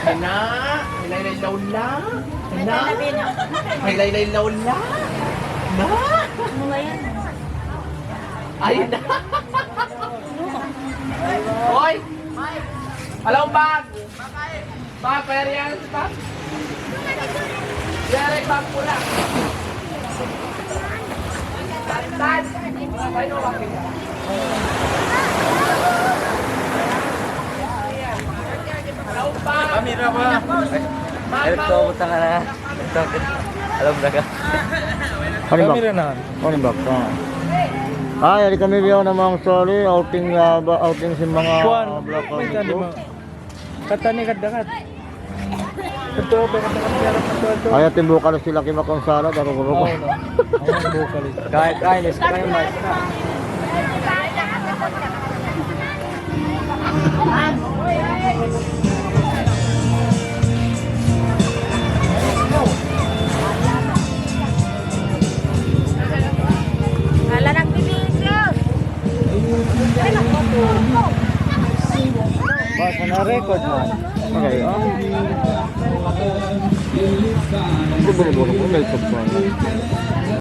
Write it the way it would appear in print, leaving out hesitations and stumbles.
Hina, hilay lawla. Hina, hilay lawla. Na. Ay na. Hoy. Hello, bag. Bag, pwede yan, bag. Pwede, bag pula. Tan. Paano bakit? Hello, bag. Kamera ba? Ito, puta ka na. Ito, alam na ka. Kamera na. Ano ba? Ay, ali kami biyaw namang sorry, outing si mga black May tali mo. out. Katani kadakat. Ito, pinagkakasarap na ito. Ay, timbukal sila kimakonsala, daro ko Oo, no. Ang bukal. Kahit ayos kayo mas. Wala nang bibigyo. Basta na record mo. Okay, oh. Ito ba ko may subscribe?